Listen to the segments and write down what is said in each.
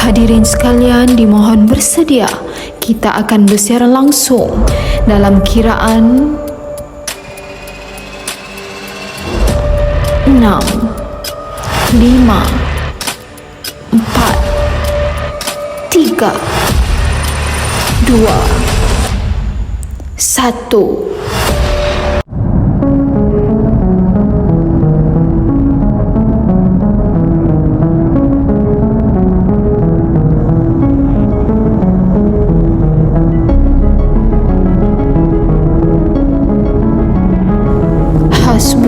Hadirin sekalian dimohon bersedia. Kita akan bersiaran langsung dalam kiraan 6, 5, 4, 3, 2, 1.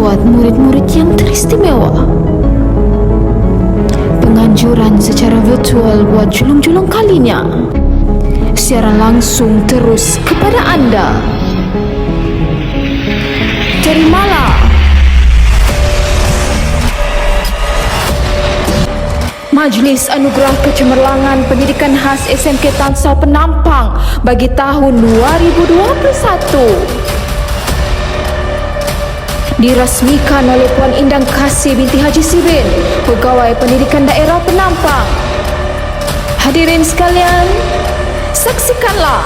Buat murid-murid yang teristimewa, penganjuran secara virtual buat julung-julung kalinya. Siaran langsung terus kepada anda. Terimalah Majlis Anugerah Kecemerlangan Pendidikan Khas SMK Tan Sao Penampang bagi tahun 2021 dirasmikan oleh Puan Indang Kasih binti Haji Sibin, Pegawai Pendidikan Daerah Penampang. Hadirin sekalian, saksikanlah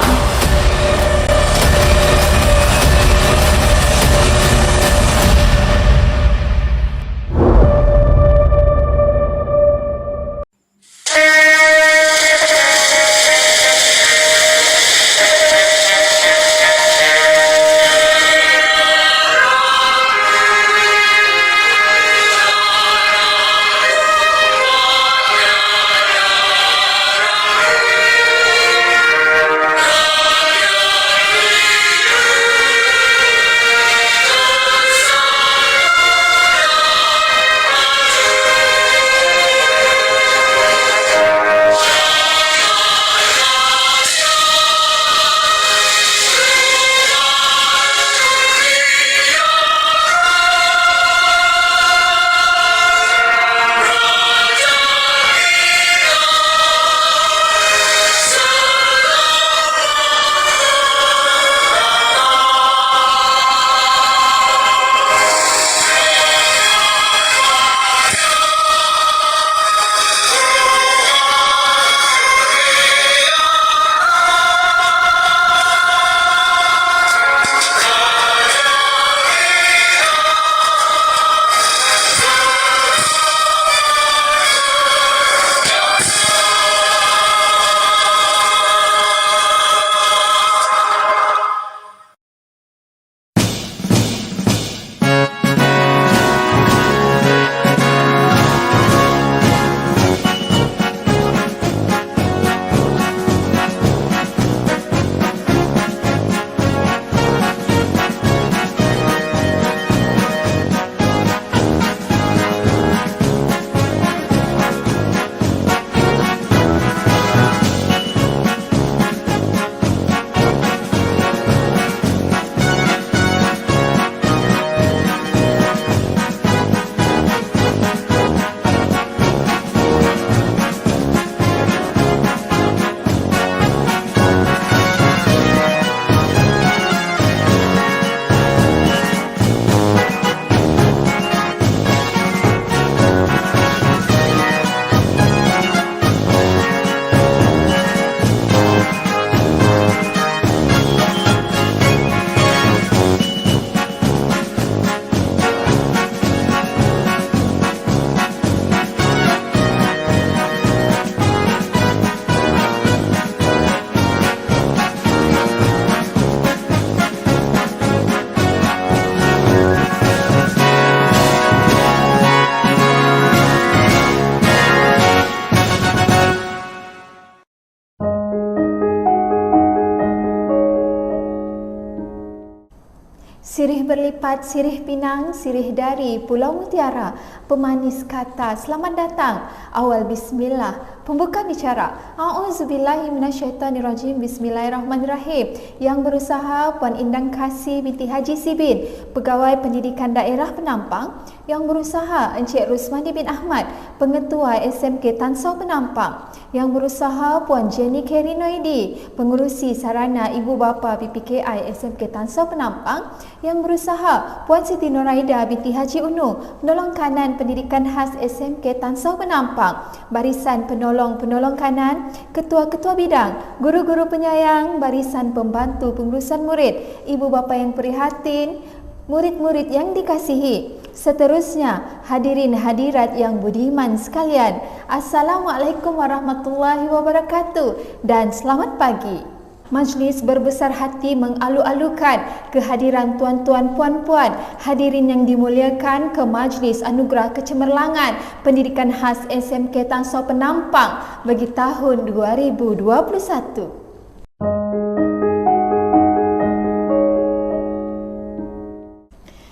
Sirih berlipat, sirih pinang, sirih dari Pulau Mutiara, pemanis kata. Selamat datang. Awal bismillah. Pembuka bicara. A'udzubillahi minasyaitonirrajim. Bismillahirrahmanirrahim. Yang berusaha Puan Indang Kasih binti Haji Sibin, Pegawai Pendidikan Daerah Penampang. Yang berusaha Encik Rusmadi bin Ahmad, Pengetua SMK Tan Sao Penampang. Yang berusaha Puan Jenny Kerinoidi, Pengurusi Sarana Ibu Bapa PPKI SMK Tan Sao Penampang. Yang berusaha Puan Siti Noraida binti Haji Unu, penolong kanan pendidikan khas SMK Tan Sao Penampang, barisan penolong-penolong kanan, ketua-ketua bidang, guru-guru penyayang, barisan pembantu pengurusan murid, ibu bapa yang prihatin, murid-murid yang dikasihi. Seterusnya, hadirin hadirat yang budiman sekalian, Assalamualaikum warahmatullahi wabarakatuh dan selamat pagi. Majlis berbesar hati mengalu-alukan kehadiran tuan-tuan puan-puan hadirin yang dimuliakan ke Majlis Anugerah Kecemerlangan Pendidikan Khas SMK Tan Sao Penampang bagi tahun 2021.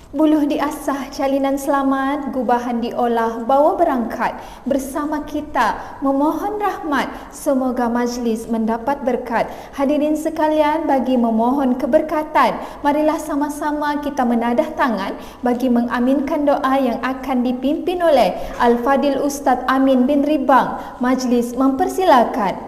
Buluh diasah jalinan selamat, gubahan diolah bawa berangkat. Bersama kita memohon rahmat, semoga majlis mendapat berkat. Hadirin sekalian, bagi memohon keberkatan, marilah sama-sama kita menadah tangan bagi mengaminkan doa yang akan dipimpin oleh Al-Fadil Ustaz Amin bin Ribang. Majlis mempersilakan.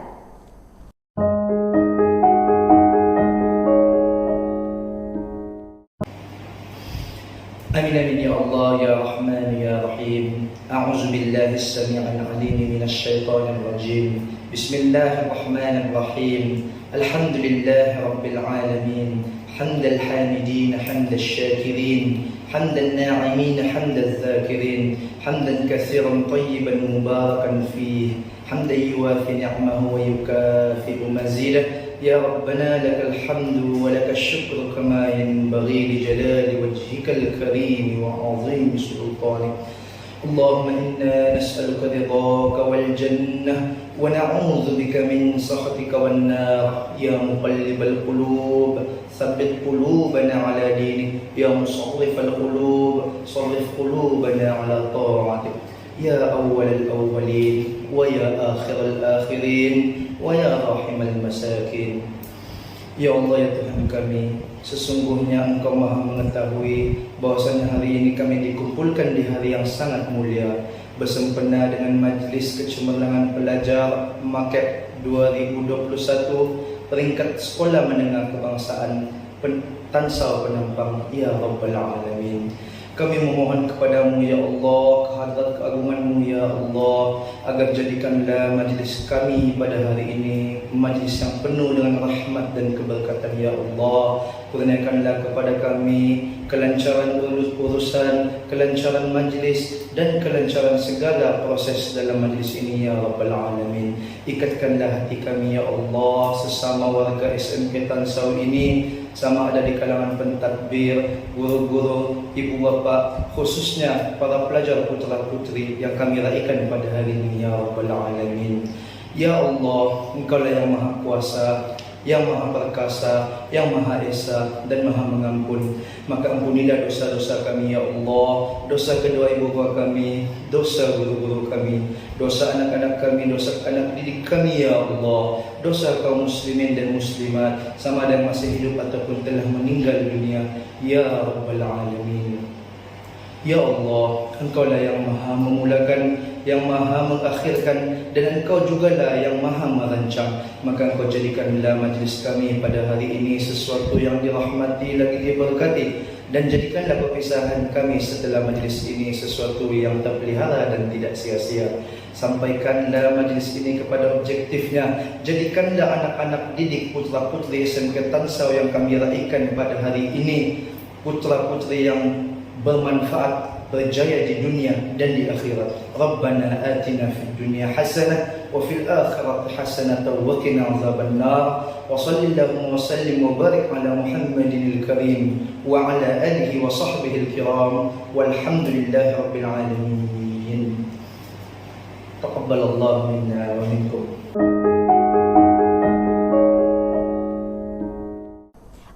آمين آمين يا الله يا رحمن يا رحيم. أعوذ بالله السميع العليم من الشيطان الرجيم. بسم الله الرحمن الرحيم. الحمد لله رب العالمين، حمد الحامدين حمد الشاكرين، حمد الناعمين حمد الذاكرين، حمدا كثيرا طيبا مباركا فيه، حمدا يوافي نعمه ويكافئ مزيده. يا ربنا لك الحمد ولك الشكر كما ينبغي لجلال وجهك الكريم وعظيم سلطانك. اللهم إنا نسألك رضاك والجنة ونعوذ بك من سخطك والنار. يا مقلب القلوب ثبت قلوبنا على دينك. يا مصرف القلوب صرف قلوبنا على طاعتك. يا أول الأولين ويا آخر الآخرين ويا راحم المساكين. Ya Allah ya Tuhan kami, sesungguhnya Engkau Maha mengetahui bahwasanya hari ini kami dikumpulkan di hari yang sangat mulia, bersempena dengan majlis kecemerlangan pelajar MAKEP 2021 peringkat sekolah menengah kebangsaan Tan Sao Penampang. Ya Rabbal Alamin, kami memohon kepadamu ya Allah, kehadrat keagunganmu ya Allah, agar jadikanlah majlis kami pada hari ini majlis yang penuh dengan rahmat dan keberkatan ya Allah. Kurniakanlah kepada kami kelancaran urusan, kelancaran majlis dan kelancaran segala proses dalam majlis ini ya Rabbal Alamin. Ikatkanlah hati kami ya Allah sesama warga SMK Tan Sao ini, sama ada di kalangan pentadbir, guru-guru, ibu bapa, khususnya para pelajar putra putri yang kami raikan pada hari ini ya Rabbal Alamin. Ya Allah, Engkaulah yang Maha Kuasa, yang Maha Perkasa, yang Maha Esa dan Maha Mengampun. Maka ampunilah dosa-dosa kami ya Allah, dosa kedua ibu bapa kami, dosa guru-guru kami, dosa anak-anak kami, dosa anak didik kami ya Allah, dosa kaum muslimin dan muslimat, sama ada yang masih hidup ataupun telah meninggal dunia ya Rabbal Alamin. Ya Allah, Engkaulah yang Maha memulakan, yang Maha mengakhirkan, dan Engkau jugalah yang Maha merancang. Maka Engkau jadikanlah majlis kami pada hari ini sesuatu yang dirahmati lagi diberkati, dan jadikanlah perpisahan kami setelah majlis ini sesuatu yang terpelihara dan tidak sia-sia. Sampaikanlah majlis ini kepada objektifnya. Jadikanlah anak-anak didik putra-putri SMK Tan Sao yang kami raikan pada hari ini putra-putri yang bermanfaat, berjaya di dunia dan di akhirat. Rabbana atina fid dunya hasanah wa fil akhirati hasanah wa qina adzabannar. Wa sallallahu wa sallim wa barik ala Muhammadinil karim wa ala alihi wa sahbihi al-kiram walhamdulillahi rabbil alamin. Taqabbalallahu minna wa minkum.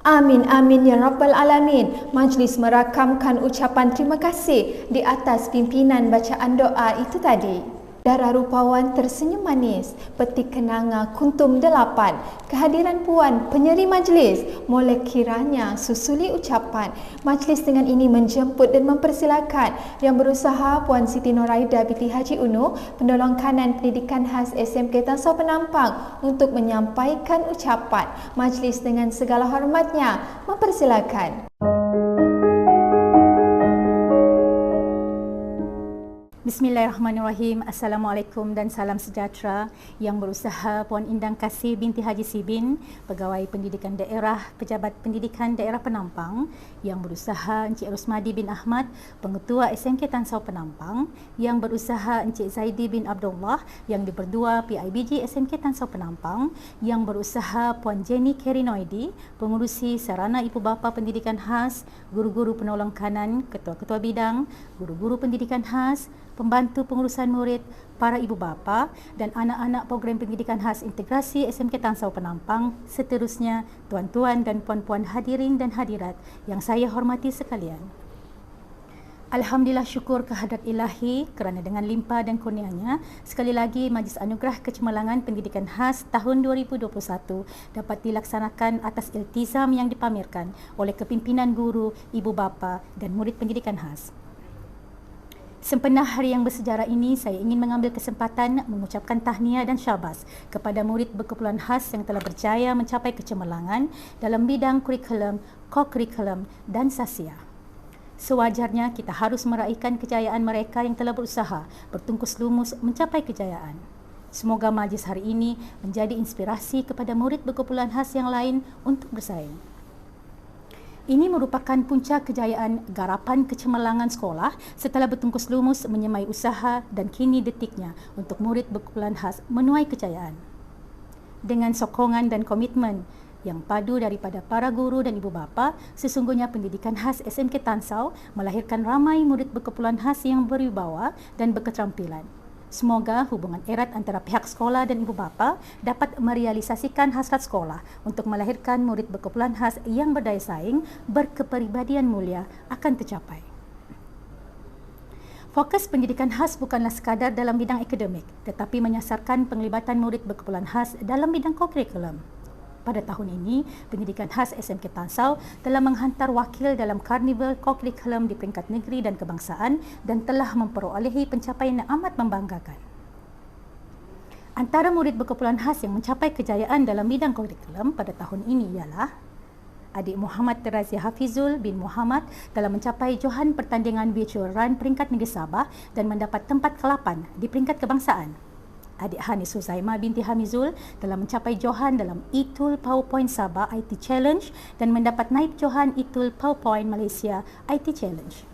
Amin, amin ya Rabbal Alamin. Majlis merakamkan ucapan terima kasih di atas pimpinan bacaan doa itu tadi. Darah rupawan tersenyum manis, peti kenanga kuntum 8. Kehadiran puan penyeri majlis, molek kiranya susuli ucapan. Majlis dengan ini menjemput dan mempersilakan yang berusaha Puan Siti Noraida binti Haji Unu, penolong kanan pendidikan khas SMK Tan Sao Penampang, untuk menyampaikan ucapan. Majlis dengan segala hormatnya mempersilakan. Bismillahirrahmanirrahim. Assalamualaikum dan salam sejahtera. Yang berusaha Puan Indang Kasih binti Haji Sibin, Pegawai Pendidikan Daerah, Pejabat Pendidikan Daerah Penampang. Yang berusaha Encik Rosmadi bin Ahmad, Pengetua SMK Tansau Penampang. Yang berusaha Encik Zaidi bin Abdullah, Yang di-Perdua PIBG SMK Tansau Penampang. Yang berusaha Puan Jenny Kerinoidi, Pengurusi Sarana Ibu Bapa Pendidikan Khas, Guru-guru Penolong Kanan, Ketua-ketua Bidang, Guru-guru Pendidikan Khas, Pembantu Pengurusan Murid, para ibu bapa dan anak-anak program pendidikan khas integrasi SMK Tansau Penampang, seterusnya tuan-tuan dan puan-puan hadirin dan hadirat yang saya hormati sekalian. Alhamdulillah, syukur kehadrat ilahi kerana dengan limpah dan kurnianya, sekali lagi Majlis Anugerah Kecemerlangan Pendidikan Khas tahun 2021 dapat dilaksanakan atas iltizam yang dipamerkan oleh kepimpinan guru, ibu bapa dan murid pendidikan khas. Sempena hari yang bersejarah ini, saya ingin mengambil kesempatan mengucapkan tahniah dan syabas kepada murid berkeperluan khas yang telah berjaya mencapai kecemerlangan dalam bidang kurikulum, co-kurikulum dan sasia. Sewajarnya kita harus meraihkan kejayaan mereka yang telah berusaha bertungkus lumus mencapai kejayaan. Semoga majlis hari ini menjadi inspirasi kepada murid berkeperluan khas yang lain untuk bersaing. Ini merupakan puncak kejayaan garapan kecemerlangan sekolah setelah bertungkus lumus menyemai usaha dan kini detiknya untuk murid berkeperluan khas menuai kejayaan. Dengan sokongan dan komitmen yang padu daripada para guru dan ibu bapa, sesungguhnya pendidikan khas SMK Tansau melahirkan ramai murid berkeperluan khas yang berwibawa dan berketerampilan. Semoga hubungan erat antara pihak sekolah dan ibu bapa dapat merealisasikan hasrat sekolah untuk melahirkan murid berkeperluan khas yang berdaya saing, berkepribadian mulia akan tercapai. Fokus pendidikan khas bukanlah sekadar dalam bidang akademik, tetapi menyasarkan penglibatan murid berkeperluan khas dalam bidang kurikulum. Pada tahun ini, pendidikan khas SMK Tansau telah menghantar wakil dalam karnival kurikulum di peringkat negeri dan kebangsaan dan telah memperolehi pencapaian yang amat membanggakan. Antara murid berkeperluan khas yang mencapai kejayaan dalam bidang kurikulum pada tahun ini ialah adik Muhammad Terazi Hafizul bin Muhammad telah mencapai johan pertandingan virtual run peringkat negeri Sabah dan mendapat tempat ke-8 di peringkat kebangsaan. Adik Hanis Huzaimah binti Hamizul telah mencapai johan dalam e-tool PowerPoint Sabah IT Challenge dan mendapat naib johan e-tool PowerPoint Malaysia IT Challenge.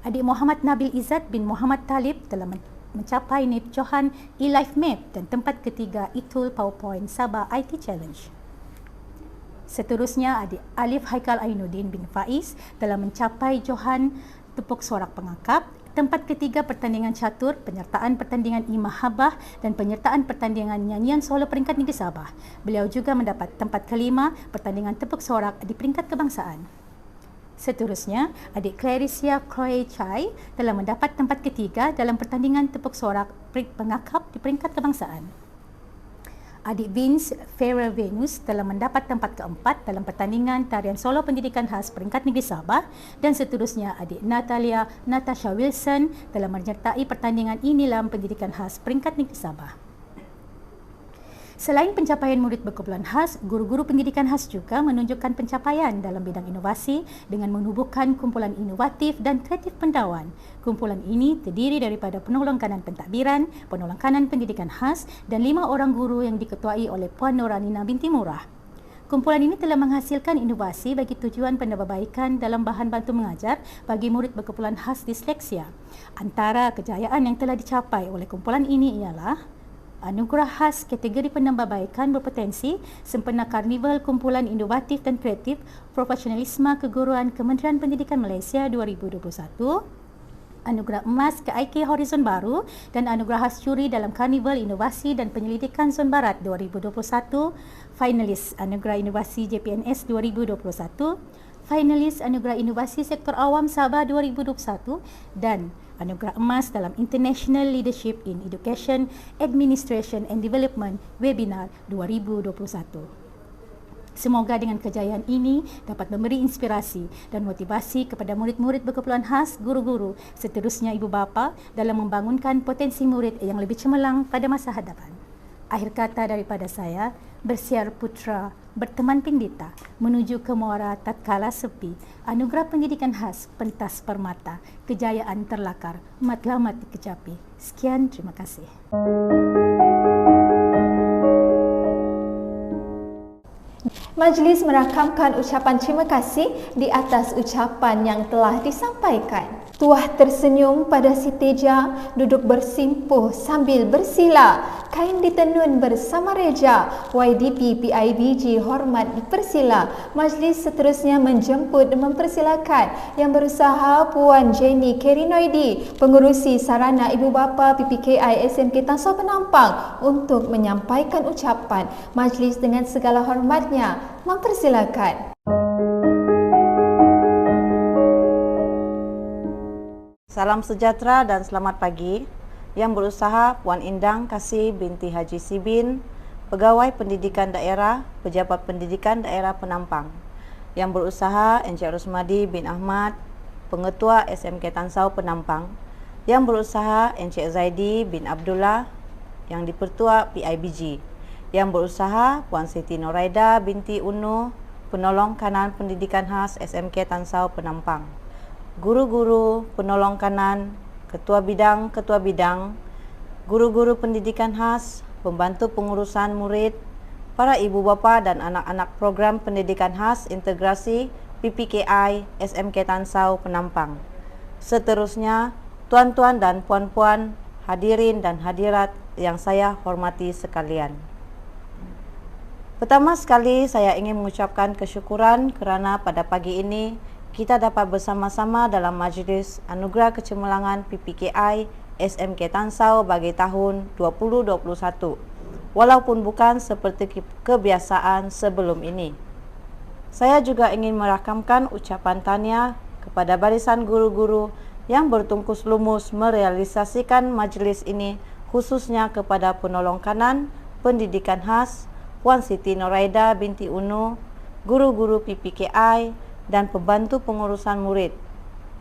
Adik Muhammad Nabil Izzat bin Muhammad Talib telah mencapai naib johan e-Life Map dan tempat ketiga e-tool PowerPoint Sabah IT Challenge. Seterusnya, adik Alif Haikal Ainuddin bin Faiz telah mencapai johan tepuk sorak pengakap, tempat ketiga pertandingan catur, penyertaan pertandingan e-Mahabbah dan penyertaan pertandingan nyanyian solo peringkat negeri Sabah. Beliau juga mendapat tempat kelima pertandingan tepuk sorak di peringkat kebangsaan. Seterusnya, adik Clarisia Chloe Chai telah mendapat tempat ketiga dalam pertandingan tepuk sorak pengakap di peringkat kebangsaan. Adik Vince Farah Venus telah mendapat tempat keempat dalam pertandingan tarian solo pendidikan khas peringkat negeri Sabah dan seterusnya adik Natalia Natasha Wilson telah menyertai pertandingan e-Nilam pendidikan khas peringkat negeri Sabah. Selain pencapaian murid berkeperluan khas, guru-guru pendidikan khas juga menunjukkan pencapaian dalam bidang inovasi dengan menubuhkan kumpulan inovatif dan kreatif pendawan. Kumpulan ini terdiri daripada penolong kanan pentadbiran, penolong kanan pendidikan khas dan 5 orang guru yang diketuai oleh Puan Noranina binti Murah. Kumpulan ini telah menghasilkan inovasi bagi tujuan penambahbaikan dalam bahan bantu mengajar bagi murid berkeperluan khas disleksia. Antara kejayaan yang telah dicapai oleh kumpulan ini ialah Anugerah khas kategori penambahbaikan berpotensi sempena Karnival Kumpulan Inovatif dan Kreatif Profesionalisme Keguruan Kementerian Pendidikan Malaysia 2021, Anugerah Emas ke IK Horizon Baru dan Anugerah khas Juri dalam Karnival Inovasi dan Penyelidikan Zon Barat 2021, Finalis Anugerah Inovasi JPNS 2021, Finalis Anugerah Inovasi Sektor Awam Sabah 2021 dan Anugerah Emas dalam International Leadership in Education, Administration and Development Webinar 2021. Semoga dengan kejayaan ini dapat memberi inspirasi dan motivasi kepada murid-murid berkeperluan khas, guru-guru, seterusnya ibu bapa dalam membangunkan potensi murid yang lebih cemerlang pada masa hadapan. Akhir kata daripada saya, bersiar putra, berteman pendeta, menuju ke muara tatkala sepi, anugerah pendidikan khas, pentas permata, kejayaan terlakar, matlamat dikecapi. Sekian, terima kasih. Majlis merakamkan ucapan terima kasih di atas ucapan yang telah disampaikan. Tuah tersenyum pada si Teja, duduk bersimpuh sambil bersila. Kain ditenun bersama reja, YDP PIBG hormat dipersila. Majlis seterusnya menjemput dan mempersilakan Yang Berusaha Puan Jenny Kerinoidi, pengurusi sarana ibu bapa PPKI SMK Tan Sao Penampang untuk menyampaikan ucapan. Majlis dengan segala hormatnya mempersilakan. Salam sejahtera dan selamat pagi. Yang Berusaha Puan Indang Kasih binti Haji Sibin, Pegawai Pendidikan Daerah, Pejabat Pendidikan Daerah Penampang. Yang Berusaha Encik Rusmadi bin Ahmad, Pengetua SMK Tan Sao Penampang. Yang Berusaha Encik Zaidi bin Abdullah, yang Dipertua PIBG. Yang Berusaha Puan Siti Noraida binti Unu, Penolong Kanan Pendidikan Khas SMK Tan Sao Penampang. Guru-guru, penolong kanan, ketua bidang, guru-guru pendidikan khas, pembantu pengurusan murid, para ibu bapa dan anak-anak program pendidikan khas integrasi PPKI SMK Tan Sao Penampang. Seterusnya, tuan-tuan dan puan-puan, hadirin dan hadirat yang saya hormati sekalian. Pertama sekali saya ingin mengucapkan kesyukuran kerana pada pagi ini kita dapat bersama-sama dalam majlis Anugerah Kecemerlangan PPKI SMK Tan Sao bagi tahun 2021, walaupun bukan seperti kebiasaan sebelum ini. Saya juga ingin merakamkan ucapan tahniah kepada barisan guru-guru yang bertungkus lumus merealisasikan majlis ini, khususnya kepada penolong kanan pendidikan khas Puan Siti Noraida binti Unu, guru-guru PPKI dan pembantu pengurusan murid.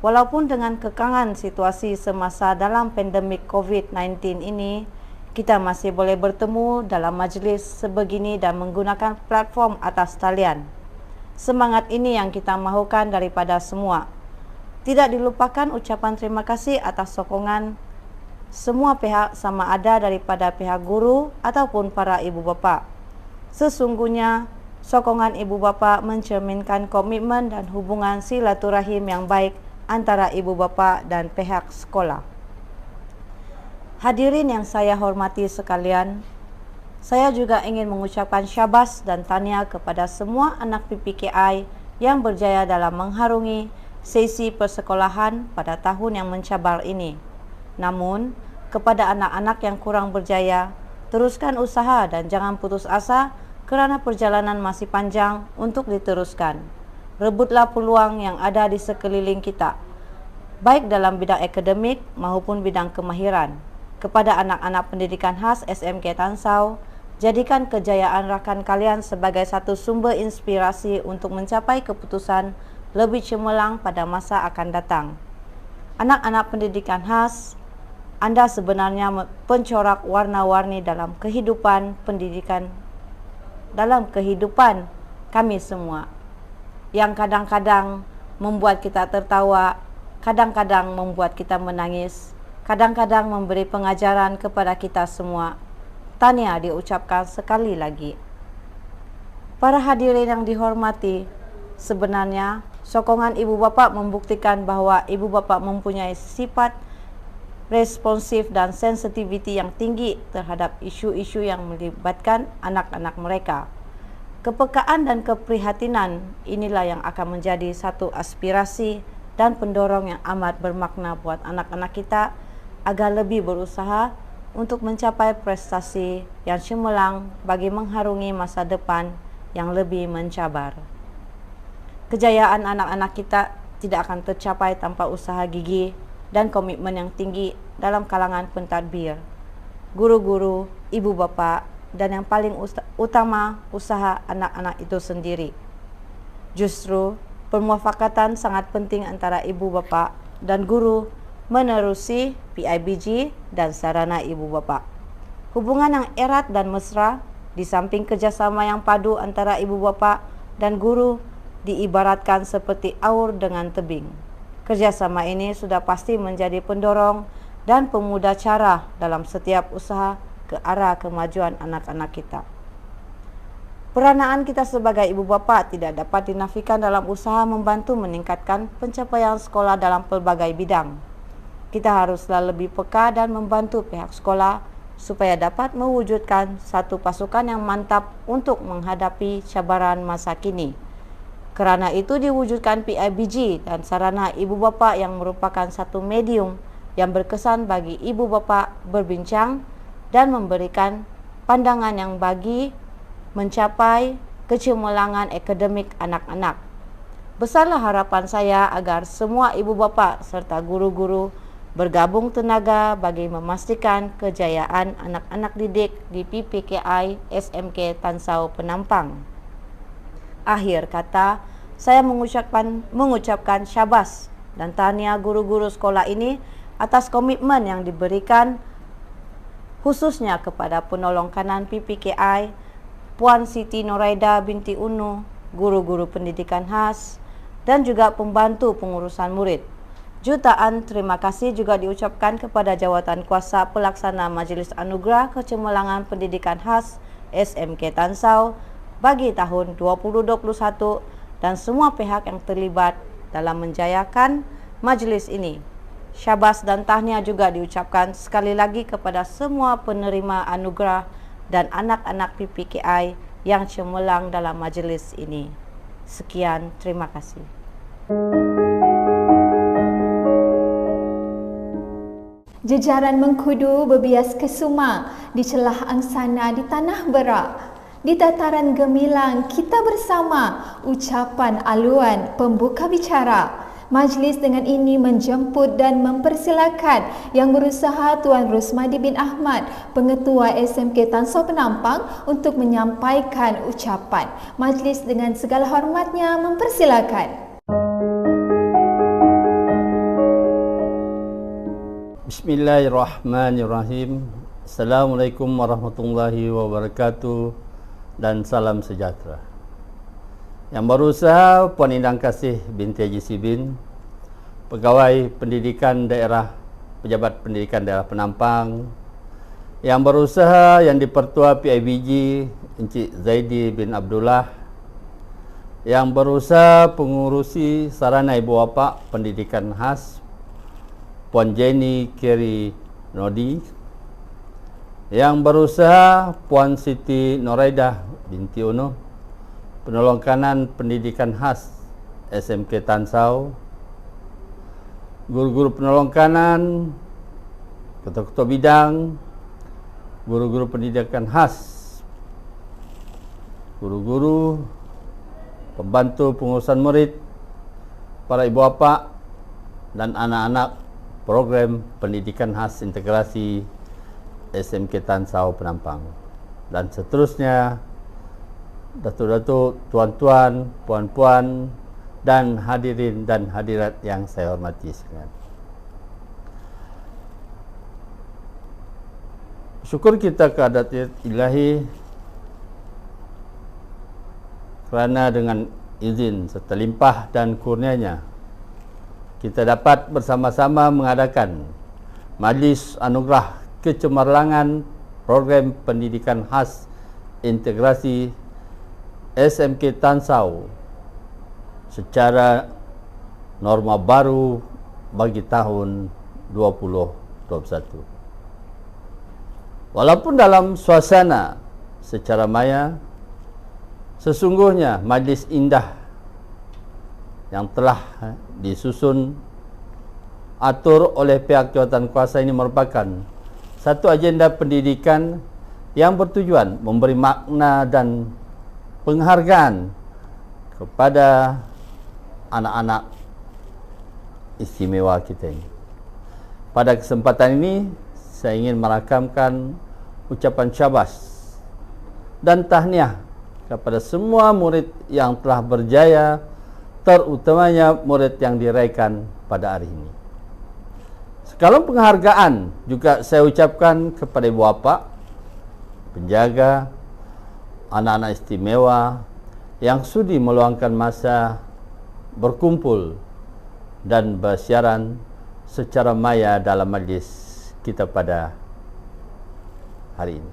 Walaupun dengan kekangan situasi semasa dalam pandemik COVID-19 ini, kita masih boleh bertemu dalam majlis sebegini dan menggunakan platform atas talian. Semangat ini yang kita mahukan daripada semua. Tidak dilupakan ucapan terima kasih atas sokongan semua pihak, sama ada daripada pihak guru ataupun para ibu bapa. Sesungguhnya, sokongan ibu bapa mencerminkan komitmen dan hubungan silaturahim yang baik antara ibu bapa dan pihak sekolah. Hadirin yang saya hormati sekalian, saya juga ingin mengucapkan syabas dan tahniah kepada semua anak PPKI yang berjaya dalam mengharungi sesi persekolahan pada tahun yang mencabar ini. Namun, kepada anak-anak yang kurang berjaya, teruskan usaha dan jangan putus asa kerana perjalanan masih panjang untuk diteruskan. Rebutlah peluang yang ada di sekeliling kita, baik dalam bidang akademik maupun bidang kemahiran. Kepada anak-anak pendidikan khas SMK Tan Sao, jadikan kejayaan rakan kalian sebagai satu sumber inspirasi untuk mencapai keputusan lebih cemerlang pada masa akan datang. Anak-anak pendidikan khas, anda sebenarnya pencorak warna-warni dalam kehidupan pendidikan, dalam kehidupan kami semua, yang kadang-kadang membuat kita tertawa, kadang-kadang membuat kita menangis, kadang-kadang memberi pengajaran kepada kita semua. Tahniah diucapkan sekali lagi. Para hadirin yang dihormati, sebenarnya sokongan ibu bapa membuktikan bahawa ibu bapa mempunyai sifat responsif dan sensitiviti yang tinggi terhadap isu-isu yang melibatkan anak-anak mereka. Kepekaan dan keprihatinan inilah yang akan menjadi satu aspirasi dan pendorong yang amat bermakna buat anak-anak kita agar lebih berusaha untuk mencapai prestasi yang cemerlang bagi mengharungi masa depan yang lebih mencabar. Kejayaan anak-anak kita tidak akan tercapai tanpa usaha gigih dan komitmen yang tinggi dalam kalangan pentadbir, guru-guru, ibu bapa, dan yang paling utama usaha anak-anak itu sendiri. Justru, permuafakatan sangat penting antara ibu bapa dan guru menerusi PIBG dan sarana ibu bapa. Hubungan yang erat dan mesra di samping kerjasama yang padu antara ibu bapa dan guru diibaratkan seperti aur dengan tebing. Kerjasama ini sudah pasti menjadi pendorong dan pemuda cara dalam setiap usaha ke arah kemajuan anak-anak kita. Peranaan kita sebagai ibu bapa tidak dapat dinafikan dalam usaha membantu meningkatkan pencapaian sekolah dalam pelbagai bidang. Kita haruslah lebih peka dan membantu pihak sekolah supaya dapat mewujudkan satu pasukan yang mantap untuk menghadapi cabaran masa kini. Kerana itu diwujudkan PIBG dan sarana ibu bapa yang merupakan satu medium yang berkesan bagi ibu bapa berbincang dan memberikan pandangan yang bagi mencapai kecemerlangan akademik anak-anak. Besarlah harapan saya agar semua ibu bapa serta guru-guru bergabung tenaga bagi memastikan kejayaan anak-anak didik di PPKI SMK Tansau Penampang. Akhir kata, saya mengucapkan syabas dan tahniah guru-guru sekolah ini atas komitmen yang diberikan khususnya kepada penolong kanan PPKI Puan Siti Noraida binti Unu, guru-guru pendidikan khas dan juga pembantu pengurusan murid. Jutaan terima kasih juga diucapkan kepada jawatan kuasa pelaksana Majlis Anugerah Kecemerlangan Pendidikan Khas SMK Tansau bagi tahun 2021 dan semua pihak yang terlibat dalam menjayakan majlis ini. Syabas dan tahniah juga diucapkan sekali lagi kepada semua penerima anugerah dan anak-anak PPKI yang cemerlang dalam majlis ini. Sekian, terima kasih. Jejaran mengkudu berbias ke Sumang, di celah angsana di tanah berak. Di dataran gemilang kita bersama, ucapan aluan pembuka bicara. Majlis dengan ini menjemput dan mempersilakan Yang Berusaha Tuan Rosmadi bin Ahmad, Pengetua SMK Tansau Penampang untuk menyampaikan ucapan. Majlis dengan segala hormatnya mempersilakan. Bismillahirrahmanirrahim. Assalamualaikum warahmatullahi wabarakatuh dan salam sejahtera. Yang Berusaha Puan Indang Kasih binti Haji Sibin, Pegawai Pendidikan Daerah, Pejabat Pendidikan Daerah Penampang. Yang Berusaha yang dipertua PIBG Encik Zaidi bin Abdullah. Yang Berusaha pengurusi sarana ibu bapa pendidikan khas Puan Jenny Keri Nodi. Yang Berusaha Puan Siti Noraida binti Unu, Penolong Kanan Pendidikan Khas SMK Tansau. Guru-guru penolong kanan, ketua-ketua bidang, guru-guru pendidikan khas, guru-guru, pembantu pengurusan murid, para ibu bapa dan anak-anak program pendidikan khas integrasi SMK Tansau Penampang, dan seterusnya, datuk-datuk, tuan-tuan, puan-puan, dan hadirin dan hadirat yang saya hormati sekalian. Syukur kita kehadirat Ilahi kerana dengan izin serta limpah dan kurnianya kita dapat bersama-sama mengadakan Majlis Anugerah Kecemerlangan Program Pendidikan Khas Integrasi SMK Tansau secara norma baru bagi tahun 2021. Walaupun dalam suasana secara maya, sesungguhnya majlis indah yang telah disusun atur oleh pihak jawatan kuasa ini merupakan satu agenda pendidikan yang bertujuan memberi makna dan penghargaan kepada anak-anak istimewa kita ini. Pada kesempatan ini, saya ingin merakamkan ucapan syabas dan tahniah kepada semua murid yang telah berjaya, terutamanya murid yang diraihkan pada hari ini. Sekalian penghargaan juga saya ucapkan kepada ibu bapa penjaga, anak-anak istimewa yang sudi meluangkan masa berkumpul dan bersiaran secara maya dalam majlis kita pada hari ini.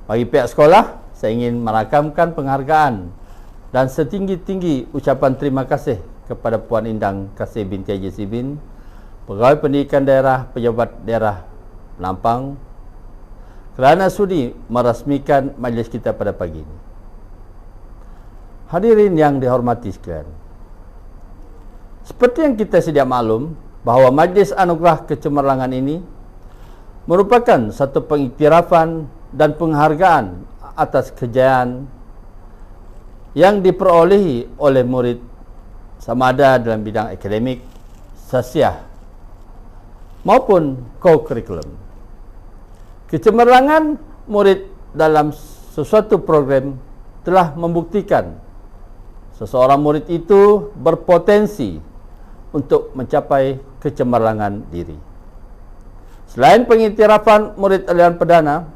Bagi pihak sekolah, saya ingin merakamkan penghargaan dan setinggi-tinggi ucapan terima kasih kepada Puan Indang Kasih binti Haji Sibin, Pegawai Pendidikan Daerah Pejabat Daerah Penampang, kerana sudi merasmikan majlis kita pada pagi ini. Hadirin yang dihormati sekalian, seperti yang kita sedia maklum bahawa Majlis Anugerah Kecemerlangan ini merupakan satu pengiktirafan dan penghargaan atas kejayaan yang diperolehi oleh murid sama ada dalam bidang akademik, sasiah maupun co-curriculum. Kecemerlangan murid dalam sesuatu program telah membuktikan seseorang murid itu berpotensi untuk mencapai kecemerlangan diri. Selain pengiktirafan murid aliran perdana,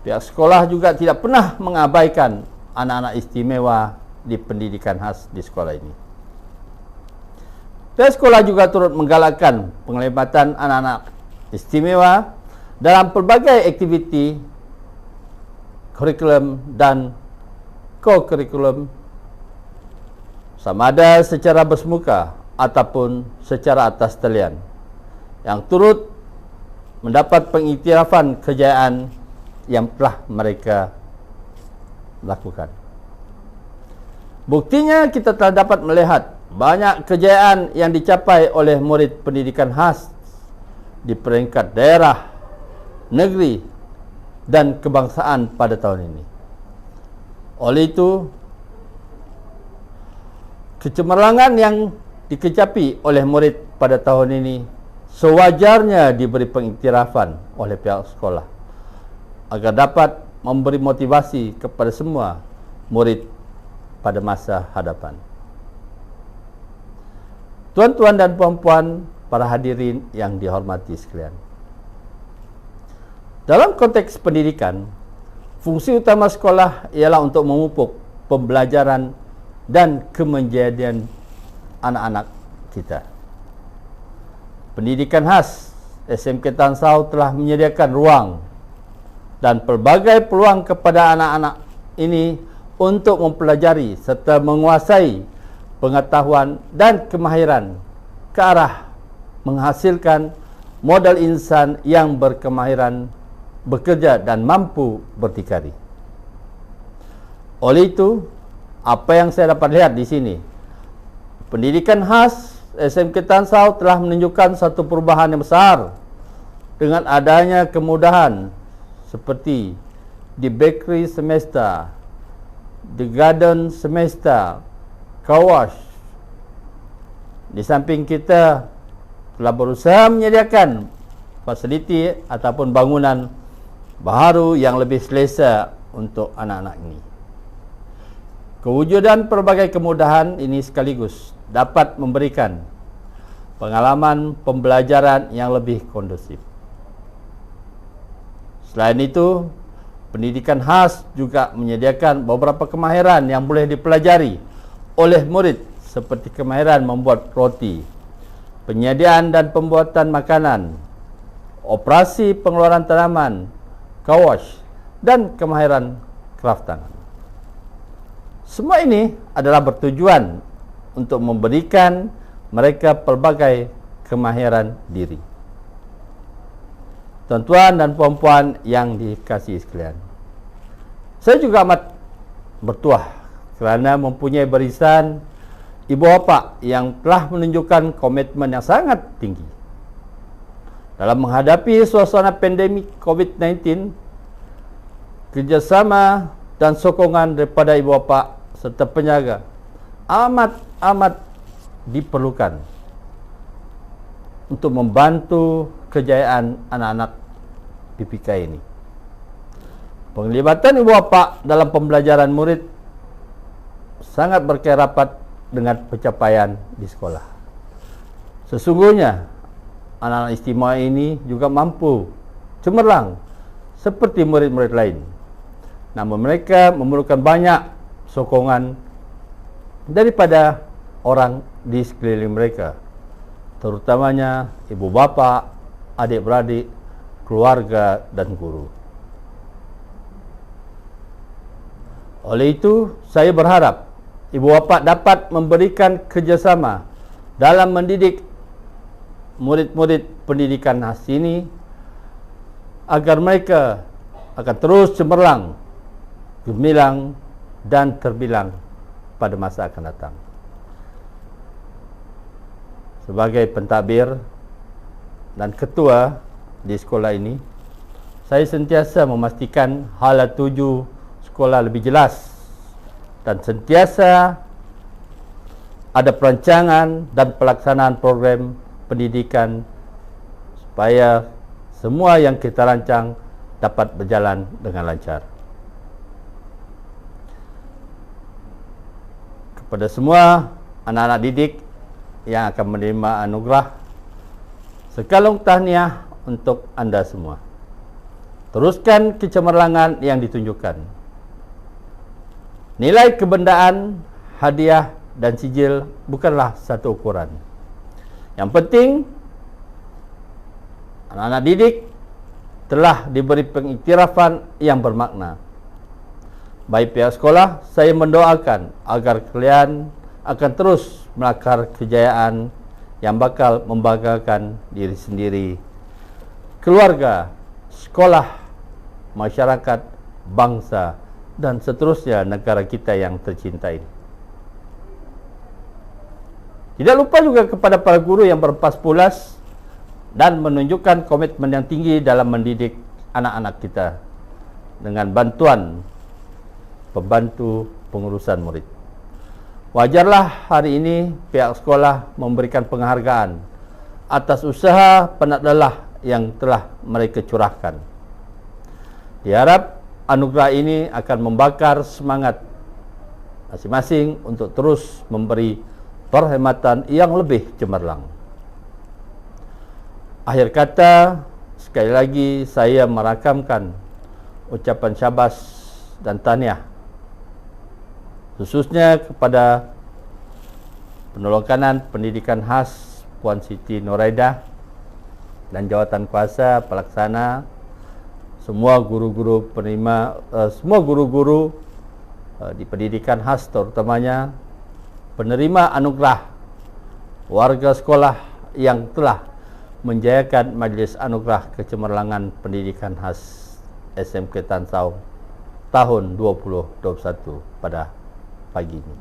pihak sekolah juga tidak pernah mengabaikan anak-anak istimewa di pendidikan khas di sekolah ini. Pihak sekolah juga turut menggalakkan penglibatan anak-anak istimewa dalam pelbagai aktiviti kurikulum dan co-curriculum, sama ada secara bersemuka ataupun secara atas talian, yang turut mendapat pengiktirafan kejayaan yang telah mereka lakukan. Buktinya kita telah dapat melihat banyak kejayaan yang dicapai oleh murid pendidikan khas di peringkat daerah, negeri dan kebangsaan pada tahun ini. Oleh itu, kecemerlangan yang dikecapi oleh murid pada tahun ini sewajarnya diberi pengiktirafan oleh pihak sekolah agar dapat memberi motivasi kepada semua murid pada masa hadapan. Tuan-tuan dan puan-puan, para hadirin yang dihormati sekalian, dalam konteks pendidikan, fungsi utama sekolah ialah untuk memupuk pembelajaran dan kemenjadian anak-anak kita. Pendidikan khas SMK Tan Sao telah menyediakan ruang dan pelbagai peluang kepada anak-anak ini untuk mempelajari serta menguasai pengetahuan dan kemahiran ke arah menghasilkan modal insan yang berkemahiran bekerja dan mampu berdikari. Oleh itu, apa yang saya dapat lihat di sini, pendidikan khas SMK Tan Sao telah menunjukkan satu perubahan yang besar dengan adanya kemudahan seperti di bakery semester, di garden semester, kawash. Di samping kita telah berusaha menyediakan fasiliti ataupun bangunan baharu yang lebih selesa untuk anak-anak ini. Kewujudan pelbagai kemudahan ini sekaligus dapat memberikan pengalaman pembelajaran yang lebih kondusif. Selain itu, pendidikan khas juga menyediakan beberapa kemahiran yang boleh dipelajari oleh murid seperti kemahiran membuat roti, penyediaan dan pembuatan makanan, operasi pengeluaran tanaman, kawash, dan kemahiran kraft tangan. Semua ini adalah bertujuan untuk memberikan mereka pelbagai kemahiran diri. Tuan-tuan dan puan-puan yang dikasihi sekalian, saya juga amat bertuah kerana mempunyai barisan ibu bapa yang telah menunjukkan komitmen yang sangat tinggi dalam menghadapi suasana pandemik COVID-19. Kerjasama dan sokongan daripada ibu bapa serta penjaga amat diperlukan untuk membantu kejayaan anak-anak PPK ini. Penglibatan ibu bapa dalam pembelajaran murid sangat berkait rapat dengan pencapaian di sekolah. Sesungguhnya anak-anak istimewa ini juga mampu cemerlang seperti murid-murid lain namun mereka memerlukan banyak sokongan daripada orang di sekeliling mereka, terutamanya ibu bapa, adik-beradik, keluarga dan guru. Oleh itu, saya berharap ibu bapa dapat memberikan kerjasama dalam mendidik murid-murid pendidikan khas ini agar mereka akan terus cemerlang, gemilang dan terbilang pada masa akan datang. Sebagai pentadbir dan ketua di sekolah ini, saya sentiasa memastikan hala tuju sekolah lebih jelas dan sentiasa ada perancangan dan pelaksanaan program pendidikan supaya semua yang kita rancang dapat berjalan dengan lancar. Kepada semua anak-anak didik yang akan menerima anugerah, sekalung tahniah untuk anda semua. Teruskan kecemerlangan yang ditunjukkan. Nilai kebendaan, hadiah dan sijil bukanlah satu ukuran. Yang penting, anak-anak didik telah diberi pengiktirafan yang bermakna. Baik pihak sekolah, saya mendoakan agar kalian akan terus melakar kejayaan yang bakal membanggakan diri sendiri, keluarga, sekolah, masyarakat, bangsa, dan seterusnya negara kita yang tercinta ini. Tidak lupa juga kepada para guru yang berempas pulas dan menunjukkan komitmen yang tinggi dalam mendidik anak-anak kita dengan bantuan pembantu pengurusan murid. Wajarlah hari ini pihak sekolah memberikan penghargaan atas usaha penat lelah yang telah mereka curahkan. Diharap anugerah ini akan membakar semangat masing-masing untuk terus memberi perkhidmatan yang lebih cemerlang. Akhir kata, sekali lagi saya merakamkan ucapan syabas dan tahniah khususnya kepada penolong kanan pendidikan khas Puan Siti Nurhaidah dan jawatan kuasa pelaksana, semua guru-guru penerima, semua guru-guru di pendidikan khas, terutamanya penerima anugerah warga sekolah yang telah menjayakan Majlis Anugerah Kecemerlangan Pendidikan Khas SMK Tansau tahun 2021 pada pagi ini.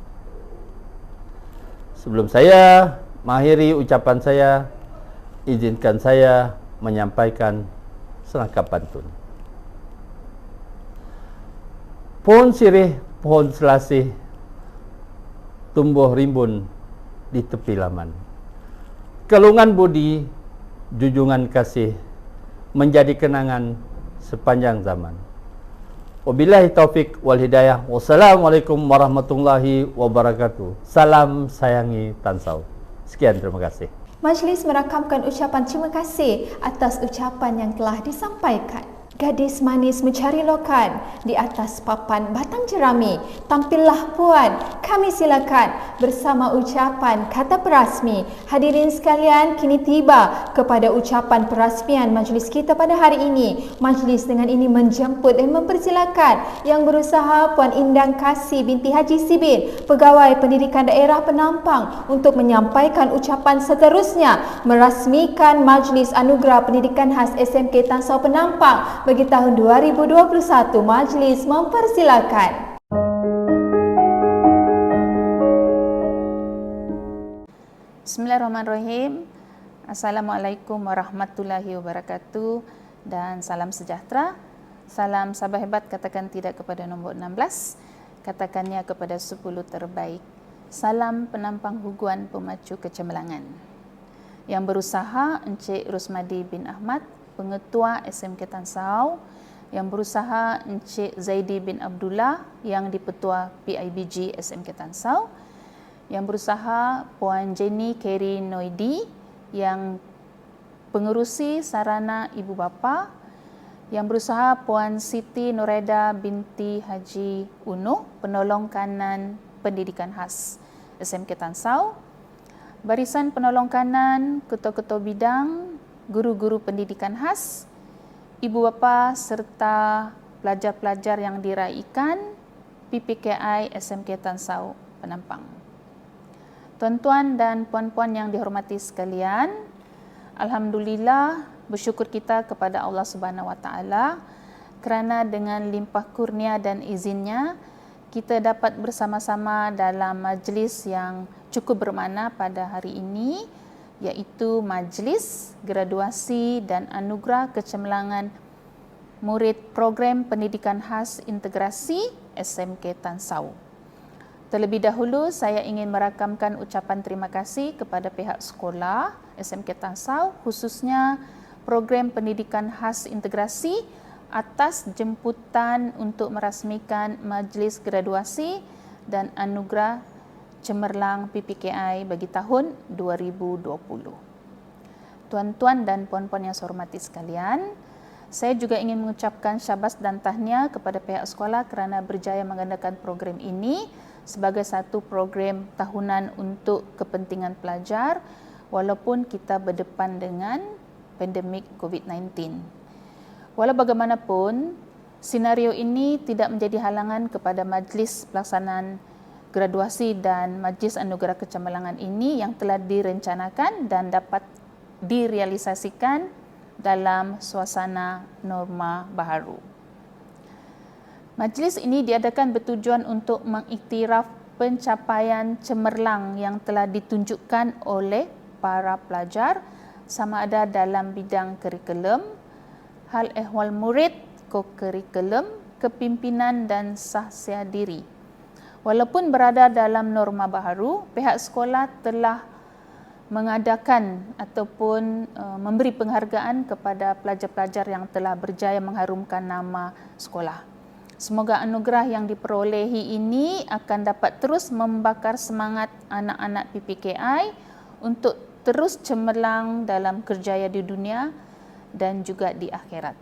Sebelum saya mengakhiri ucapan saya, izinkan saya menyampaikan serangkap pantun. Pohon sirih, pohon selasih, tumbuh rimbun di tepi laman. Kelungan budi, junjungan kasih, menjadi kenangan sepanjang zaman. Wabillahi taufik wal hidayah. Wassalamualaikum warahmatullahi wabarakatuh. Salam sayangi Tansau. Sekian, terima kasih. Majlis merakamkan ucapan terima kasih atas ucapan yang telah disampaikan. Gadis manis mencari lokan di atas papan batang jerami. Tampillah puan, kami silakan bersama ucapan kata perasmi. Hadirin sekalian, kini tiba kepada ucapan perasmian majlis kita pada hari ini. Majlis dengan ini menjemput dan mempersilakan Yang Berusaha Puan Indang Kasih binti Haji Sibin, Pegawai Pendidikan Daerah Penampang, untuk menyampaikan ucapan seterusnya merasmikan Majlis Anugerah Pendidikan Khas SMK Tansau Penampang bagi tahun 2021. Majlis mempersilakan. Bismillahirrahmanirrahim. Assalamualaikum warahmatullahi wabarakatuh dan salam sejahtera. Salam sabah hebat, katakan tidak kepada nombor 16, katakannya kepada 10 terbaik. Salam penampang huguan pemacu kecemerlangan. Yang Berusaha Encik Rusmadi bin Ahmad, Pengetua SMK Tansau. Yang Berusaha Encik Zaidi bin Abdullah, yang Dipetua PIBG SMK Tansau. Yang Berusaha Puan Jenny Keri Noidi, yang Pengerusi Sarana Ibu Bapa. Yang berusaha Puan Siti Nureda binti Haji Unuh, penolong kanan pendidikan khas SMK Tan Sau. Barisan penolong kanan, ketua-ketua bidang, guru-guru pendidikan khas, ibu bapa serta pelajar-pelajar yang diraikan PPKI SMK Tan Sau Penampang. Tuan-tuan dan puan-puan yang dihormati sekalian, alhamdulillah bersyukur kita kepada Allah Subhanahu Wa Taala kerana dengan limpah kurnia dan izinnya kita dapat bersama-sama dalam majlis yang cukup bermakna pada hari ini, iaitu majlis graduasi dan anugerah kecemerlangan murid program pendidikan khas integrasi SMK Tan Sau. Terlebih dahulu, saya ingin merakamkan ucapan terima kasih kepada pihak sekolah SMK Tan Sau, khususnya program pendidikan khas integrasi atas jemputan untuk merasmikan majlis graduasi dan anugerah cemerlang PPKI bagi tahun 2020. Tuan-tuan dan puan-puan yang saya hormati sekalian, saya juga ingin mengucapkan syabas dan tahniah kepada pihak sekolah kerana berjaya mengadakan program ini sebagai satu program tahunan untuk kepentingan pelajar walaupun kita berdepan dengan pandemik COVID-19. Walau bagaimanapun, senario ini tidak menjadi halangan kepada majlis pelaksanaan graduasi dan majlis anugerah kecemerlangan ini yang telah direncanakan dan dapat direalisasikan dalam suasana norma baharu. Majlis ini diadakan bertujuan untuk mengiktiraf pencapaian cemerlang yang telah ditunjukkan oleh para pelajar sama ada dalam bidang kurikulum, hal ehwal murid, ko-kurikulum, kepimpinan dan sahsia diri. Walaupun berada dalam norma baharu, pihak sekolah telah mengadakan ataupun memberi penghargaan kepada pelajar-pelajar yang telah berjaya mengharumkan nama sekolah. Semoga anugerah yang diperolehi ini akan dapat terus membakar semangat anak-anak PPKI untuk terus cemerlang dalam kerjaya di dunia dan juga di akhirat.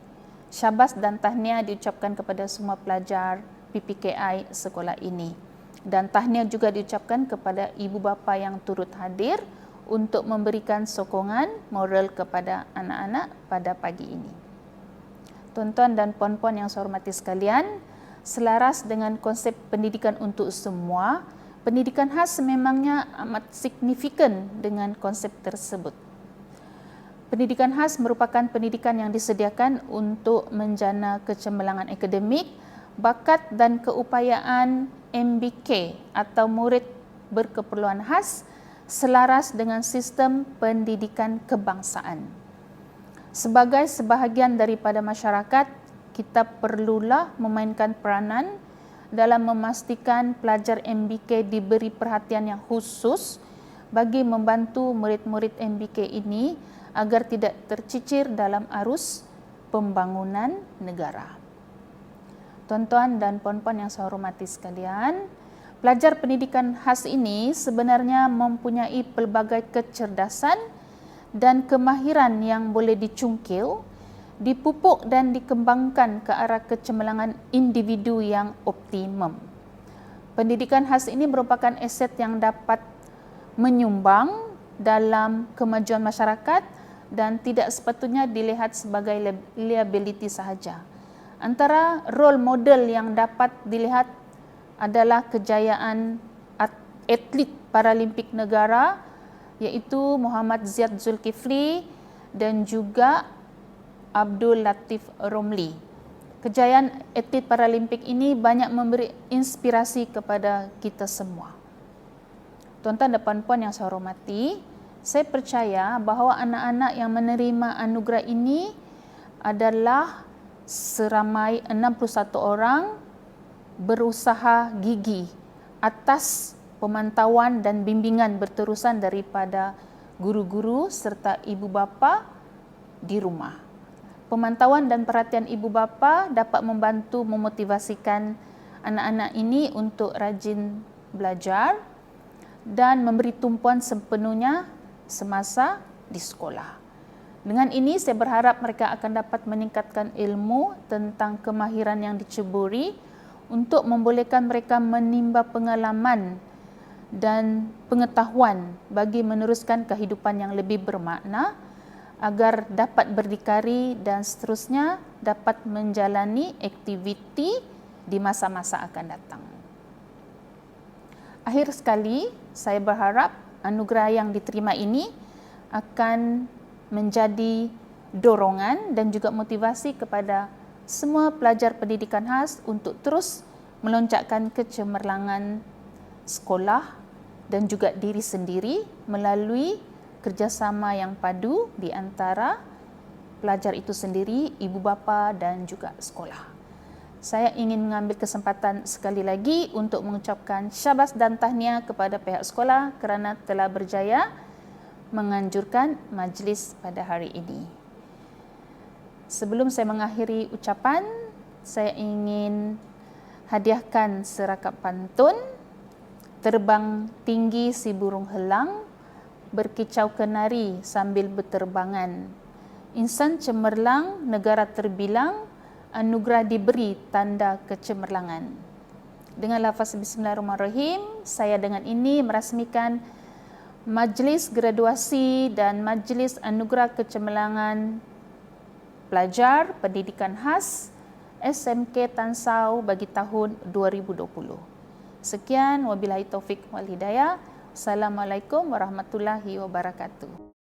Syabas dan tahniah diucapkan kepada semua pelajar PPKI sekolah ini. Dan tahniah juga diucapkan kepada ibu bapa yang turut hadir untuk memberikan sokongan moral kepada anak-anak pada pagi ini. Tuan-tuan dan puan-puan yang saya hormati sekalian, selaras dengan konsep pendidikan untuk semua, pendidikan khas memangnya amat signifikan dengan konsep tersebut. Pendidikan khas merupakan pendidikan yang disediakan untuk menjana kecemerlangan akademik, bakat dan keupayaan MBK atau murid berkeperluan khas selaras dengan sistem pendidikan kebangsaan. Sebagai sebahagian daripada masyarakat, kita perlulah memainkan peranan dalam memastikan pelajar MBK diberi perhatian yang khusus bagi membantu murid-murid MBK ini agar tidak tercicir dalam arus pembangunan negara. Tuan-tuan dan puan-puan yang saya hormati sekalian, pelajar pendidikan khas ini sebenarnya mempunyai pelbagai kecerdasan dan kemahiran yang boleh dicungkil, dipupuk dan dikembangkan ke arah kecemerlangan individu yang optimum. Pendidikan khas ini merupakan aset yang dapat menyumbang dalam kemajuan masyarakat dan tidak sepatutnya dilihat sebagai liability sahaja. Antara role model yang dapat dilihat adalah kejayaan atlet Paralimpik negara iaitu Muhammad Ziyad Zulkifli dan juga Abdul Latif Romli. Kejayaan atlet Paralimpik ini banyak memberi inspirasi kepada kita semua. Tuan-tuan dan puan-puan yang saya hormati, saya percaya bahawa anak-anak yang menerima anugerah ini adalah seramai 61 orang berusaha gigi atas pemantauan dan bimbingan berterusan daripada guru-guru serta ibu bapa di rumah. Pemantauan dan perhatian ibu bapa dapat membantu memotivasikan anak-anak ini untuk rajin belajar dan memberi tumpuan sepenuhnya semasa di sekolah. Dengan ini saya berharap mereka akan dapat meningkatkan ilmu tentang kemahiran yang diceburi untuk membolehkan mereka menimba pengalaman dan pengetahuan bagi meneruskan kehidupan yang lebih bermakna agar dapat berdikari dan seterusnya dapat menjalani aktiviti di masa-masa akan datang. Akhir sekali, saya berharap anugerah yang diterima ini akan menjadi dorongan dan juga motivasi kepada semua pelajar pendidikan khas untuk terus melonjakkan kecemerlangan sekolah dan juga diri sendiri melalui kerjasama yang padu di antara pelajar itu sendiri, ibu bapa dan juga sekolah. Saya ingin mengambil kesempatan sekali lagi untuk mengucapkan syabas dan tahniah kepada pihak sekolah kerana telah berjaya menganjurkan majlis pada hari ini. Sebelum saya mengakhiri ucapan, saya ingin hadiahkan serakap pantun Terbang tinggi si burung helang, berkicau kenari sambil berterbangan. Insan cemerlang, negara terbilang, anugerah diberi tanda kecemerlangan. Dengan lafaz Bismillahirrahmanirrahim, saya dengan ini merasmikan majlis graduasi dan majlis anugerah kecemerlangan pelajar pendidikan khas SMK Tan Sau bagi tahun 2020. Sekian, wabillahi taufik wal hidayah. Assalamualaikum warahmatullahi wabarakatuh.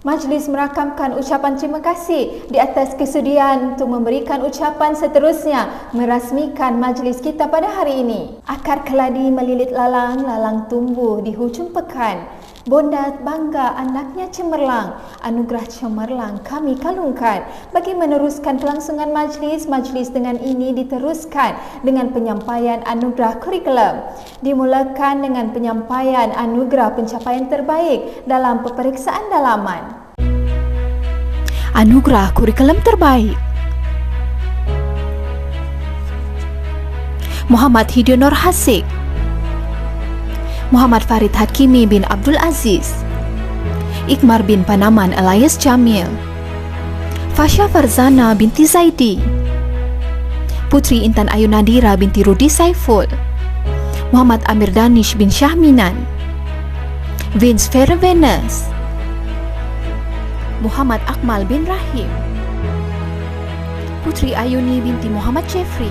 Majlis merakamkan ucapan terima kasih di atas kesudian untuk memberikan ucapan seterusnya merasmikan majlis kita pada hari ini. Akar keladi melilit lalang, lalang tumbuh di hujung pekan. Bondat bangga anaknya cemerlang, anugerah cemerlang kami kalungkan. Bagi meneruskan kelangsungan majlis, majlis dengan ini diteruskan dengan penyampaian anugerah kurikulum. Dimulakan dengan penyampaian anugerah pencapaian terbaik dalam peperiksaan dalaman. Anugerah kurikulum terbaik Muhammad Hidionor Hasik, Muhammad Farid Hakimi bin Abdul Aziz, Ikmar bin Panaman Elias Jamil, Fasha Farzana binti Zaidi, Putri Intan Ayu Nadira binti Rudi Saiful, Muhammad Amir Danish bin Syahminan, Vince Ferrevenes, Muhammad Akmal bin Rahim, Putri Ayuni binti Muhammad Jeffrey,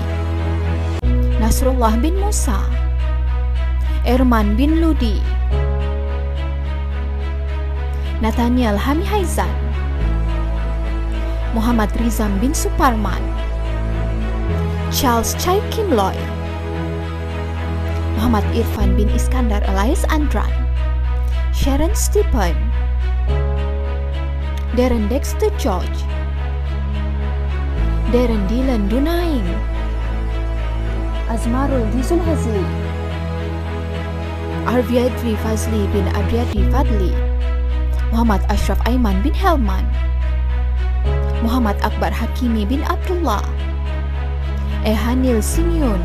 Nasrullah bin Musa, Erman bin Ludi, Nathaniel Hami Haizan, Muhammad Rizam bin Suparman, Charles Chai Kimloy, Muhammad Irfan bin Iskandar Elias Andran, Sharon Stephen, Darren Dexter George, Darren Dylan Dunaing, Azmarul Dizul Hazli, Arviadri Fazli bin Adriadri Fadli, Muhammad Ashraf Aiman bin Helman, Muhammad Akbar Hakimi bin Abdullah, Ehanil Simeon,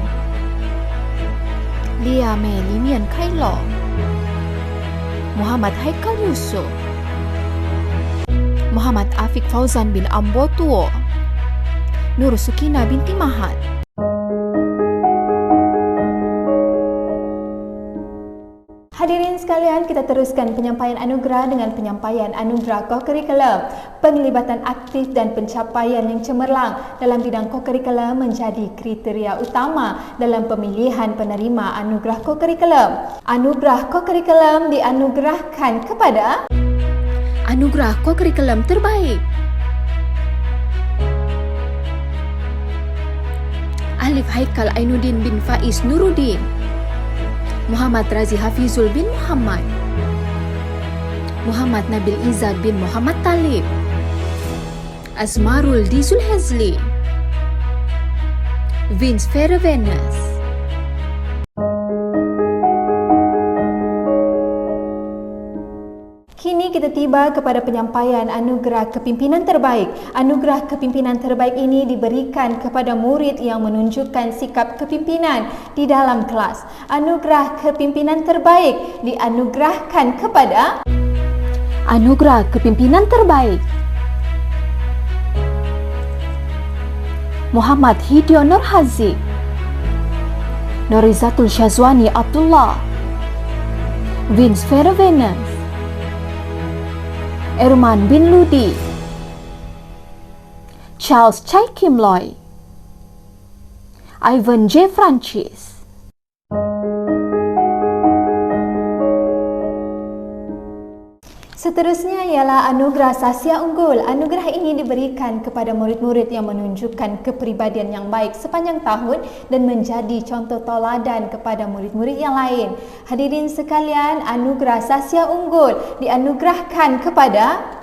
Lia Mei Limian Kailo, Muhammad Haikal Yusuf, Muhammad Afiq Fauzan bin Ambotuo, Nur Sukina binti Mahat. Hadirin sekalian, kita teruskan penyampaian anugerah dengan penyampaian anugerah kokurikulum. Penglibatan aktif dan pencapaian yang cemerlang dalam bidang kokurikulum menjadi kriteria utama dalam pemilihan penerima anugerah kokurikulum. Anugerah kokurikulum dianugerahkan kepada Anugerah Kokurikulum Terbaik Alif Haikal Ainuddin bin Faiz Nuruddin, Muhammad Razi Hafizul bin Muhammad, Muhammad Nabil Izzad bin Muhammad Talib, Azmarul Dizul Hazli, Vince Ferrevenes. Kini kita tiba kepada penyampaian anugerah kepimpinan terbaik. Anugerah kepimpinan terbaik ini diberikan kepada murid yang menunjukkan sikap kepimpinan di dalam kelas. Anugerah kepimpinan terbaik dianugerahkan kepada Anugerah kepimpinan terbaik Muhammad Hidion Nur Haziq, Nurizatul Syazwani Abdullah, Vince Feravenus, Erman bin Ludi, Charles Chai Kim Loy, Ivan J. Francis. Seterusnya ialah anugerah Sasya Unggul. Anugerah ini diberikan kepada murid-murid yang menunjukkan kepribadian yang baik sepanjang tahun dan menjadi contoh tauladan kepada murid-murid yang lain. Hadirin sekalian, anugerah Sasya Unggul dianugerahkan kepada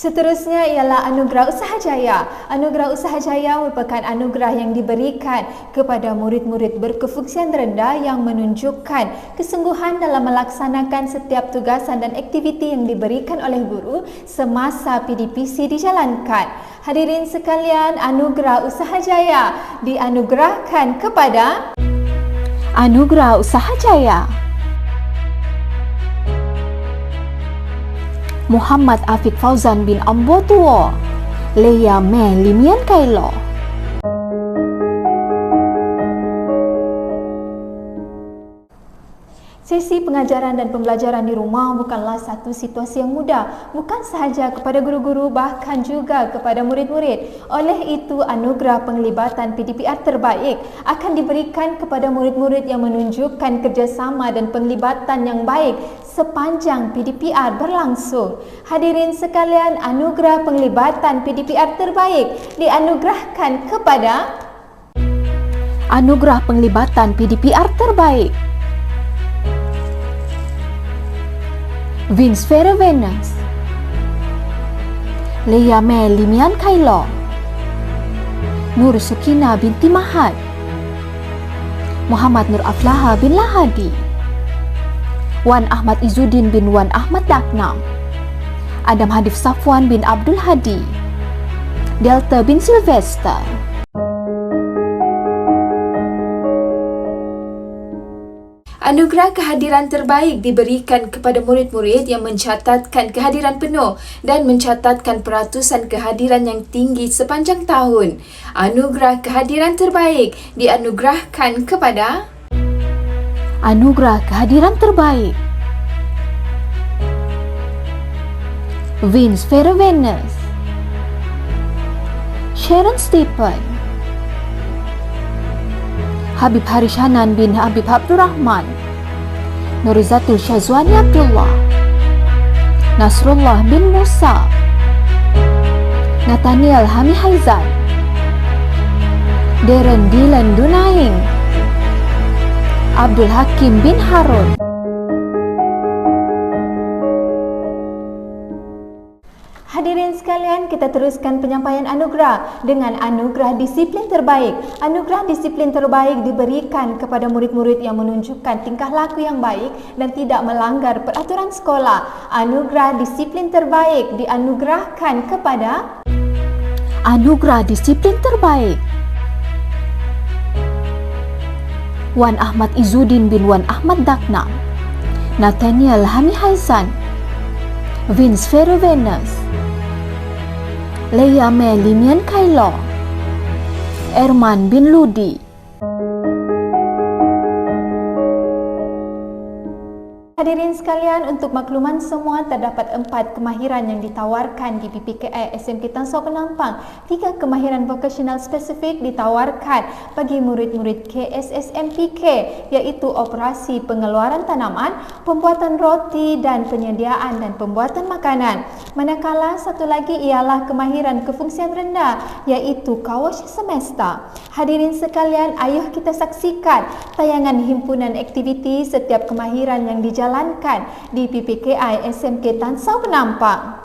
Seterusnya ialah Anugerah Usaha Jaya. Anugerah Usaha Jaya merupakan anugerah yang diberikan kepada murid-murid berkefungsian rendah yang menunjukkan kesungguhan dalam melaksanakan setiap tugasan dan aktiviti yang diberikan oleh guru semasa PDPC dijalankan. Hadirin sekalian, Anugerah Usaha Jaya dianugerahkan kepada Anugerah Usaha Jaya Muhammad Afiq Fauzan bin Ambo Tuo, Leia Meh Limian Kailo. Sesi pengajaran dan pembelajaran di rumah bukanlah satu situasi yang mudah, bukan sahaja kepada guru-guru bahkan juga kepada murid-murid. Oleh itu, anugerah penglibatan PDPR terbaik akan diberikan kepada murid-murid yang menunjukkan kerjasama dan penglibatan yang baik sepanjang PDPR berlangsung. Hadirin sekalian, anugerah penglibatan PDPR terbaik dianugerahkan kepada Anugerah penglibatan PDPR terbaik Vince Feravenus, Leia Meh Limian Kailo, Nur Sukina binti Mahad, Muhammad Nur Aflaha bin Lahadi, Wan Ahmad Izzuddin bin Wan Ahmad Daknam, Adam Hadif Safwan bin Abdul Hadi, Delta bin Sylvester. Anugerah kehadiran terbaik diberikan kepada murid-murid yang mencatatkan kehadiran penuh dan mencatatkan peratusan kehadiran yang tinggi sepanjang tahun. Anugerah kehadiran terbaik dianugerahkan kepada Anugerah kehadiran terbaik Vince Feravenus, Sharon Stephen, Habib Harish Hanan bin Habib Abdurrahman, Nurizatul Syazwani Abdullah, Nasrullah bin Musa, Nathaniel Hami Haizan, Darren Dylan Dunaing, Abdul Hakim bin Harun. Hadirin sekalian, kita teruskan penyampaian anugerah dengan anugerah disiplin terbaik. Anugerah disiplin terbaik diberikan kepada murid-murid yang menunjukkan tingkah laku yang baik dan tidak melanggar peraturan sekolah. Anugerah disiplin terbaik dianugerahkan kepada Anugerah disiplin terbaik Wan Ahmad Izzuddin bin Wan Ahmad Daknam, Nathaniel Hami Haizan, Vince Feravenus, Leia Meh Limian Kailo, Erman bin Ludi. Hadirin sekalian, untuk makluman semua terdapat 4 kemahiran yang ditawarkan di PPKI SMK Tan Sao Penampang. 3 kemahiran vocational spesifik ditawarkan bagi murid-murid KSSMPK, iaitu operasi pengeluaran tanaman, pembuatan roti dan penyediaan dan pembuatan makanan. Manakala satu lagi ialah kemahiran kefungsian rendah, iaitu kawash semesta. Hadirin sekalian, ayuh kita saksikan tayangan himpunan aktiviti setiap kemahiran yang dijalankan di PPKI SMK Tan Sao Penampang.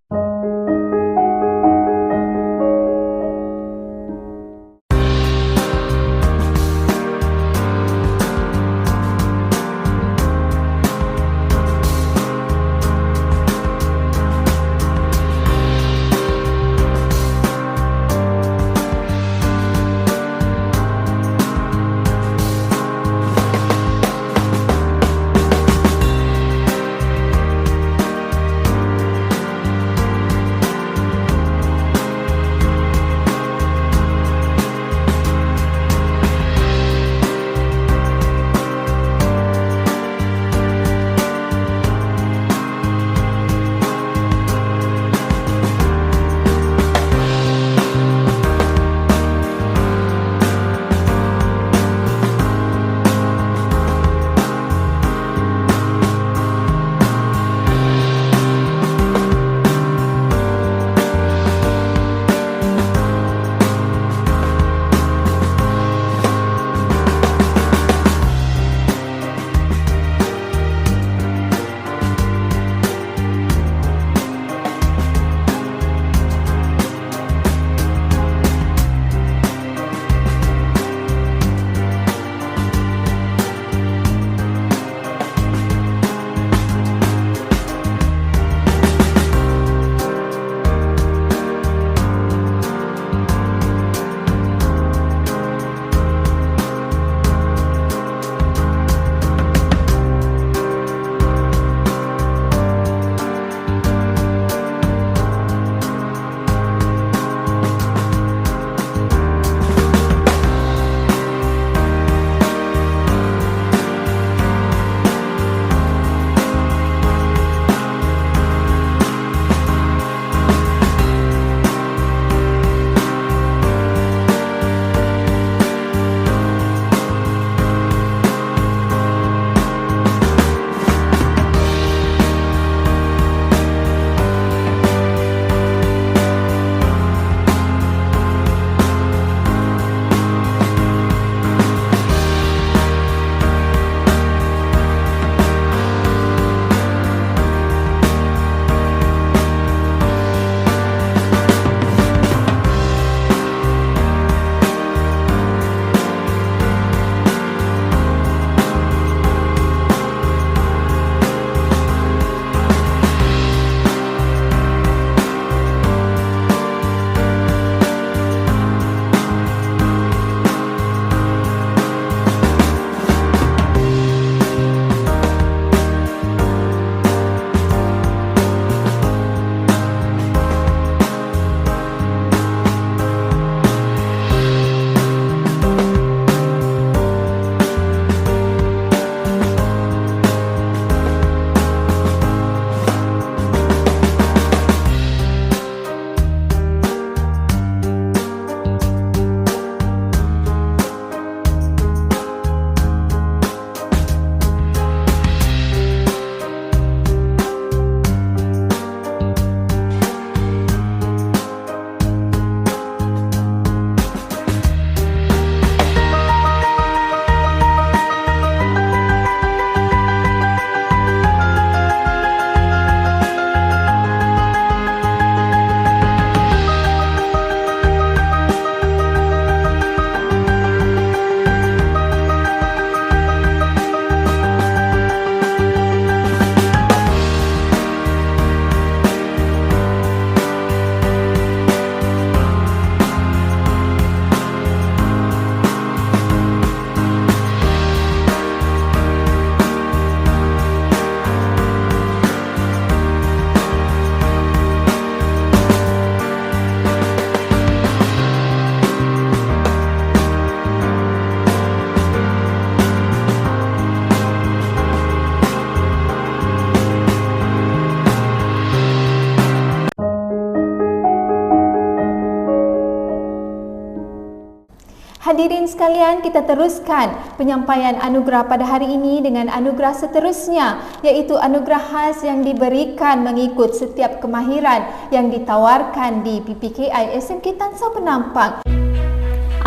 Hadirin sekalian, kita teruskan penyampaian anugerah pada hari ini dengan anugerah seterusnya, iaitu anugerah khas yang diberikan mengikut setiap kemahiran yang ditawarkan di PPKI SMK Tan Sao Penampang.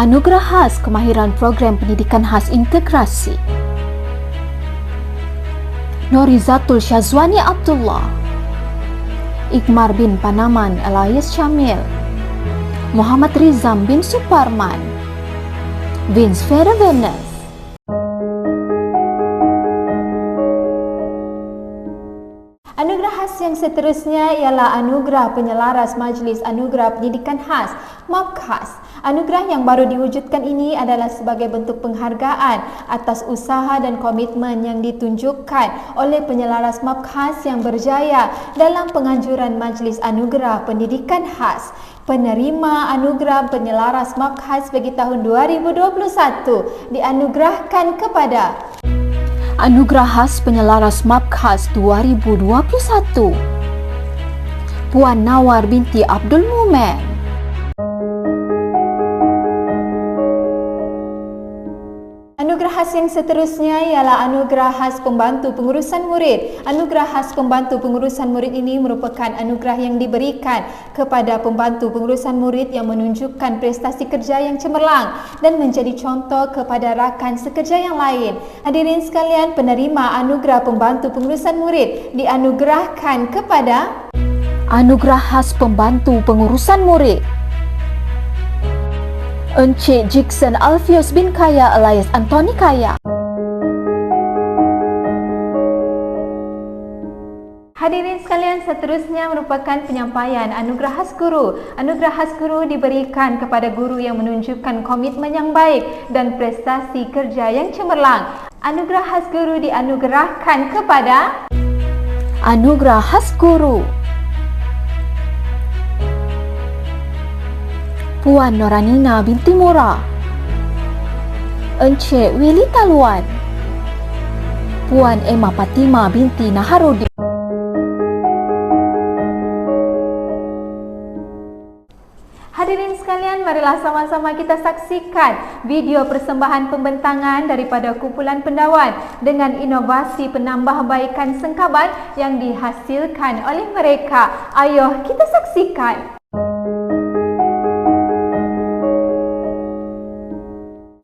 Anugerah khas kemahiran program pendidikan khas integrasi. Norizatul Syazwani Abdullah, Ikmar bin Panaman Elias Syamil, Muhammad Rizam bin Suparman, Vince Vera Venus. Anugerah khas yang seterusnya ialah anugerah penyelaras Majlis Anugerah Pendidikan Khas (MAPKHAS). Anugerah yang baru diwujudkan ini adalah sebagai bentuk penghargaan atas usaha dan komitmen yang ditunjukkan oleh penyelaras MAPKHAS yang berjaya dalam penganjuran Majlis Anugerah Pendidikan Khas. Penerima anugerah penyelaras MAPKHAS bagi tahun 2021 dianugerahkan kepada Anugerah Khas Penyelaras MAPKHAS 2021 Puan Nawar binti Abdul Mumen. Anugerah khas yang seterusnya ialah anugerah khas pembantu pengurusan murid. Anugerah khas pembantu pengurusan murid ini merupakan anugerah yang diberikan kepada pembantu pengurusan murid yang menunjukkan prestasi kerja yang cemerlang dan menjadi contoh kepada rakan sekerja yang lain. Hadirin sekalian, penerima anugerah pembantu pengurusan murid dianugerahkan kepada Anugerah Khas Pembantu Pengurusan Murid Encik Jackson Alfius bin Kaya alias Anthony Kaya. Hadirin sekalian, seterusnya merupakan penyampaian anugerah khas guru. Anugerah khas guru diberikan kepada guru yang menunjukkan komitmen yang baik dan prestasi kerja yang cemerlang. Anugerah khas guru dianugerahkan kepada Anugerah Khas Guru Puan Noranina binti Mura, Encik Willy Taluan, Puan Emma Fatima binti Naharudin. Hadirin sekalian, marilah sama-sama kita saksikan video persembahan pembentangan daripada kumpulan pendawan dengan inovasi penambahbaikan sengkaban yang dihasilkan oleh mereka. Ayo kita saksikan.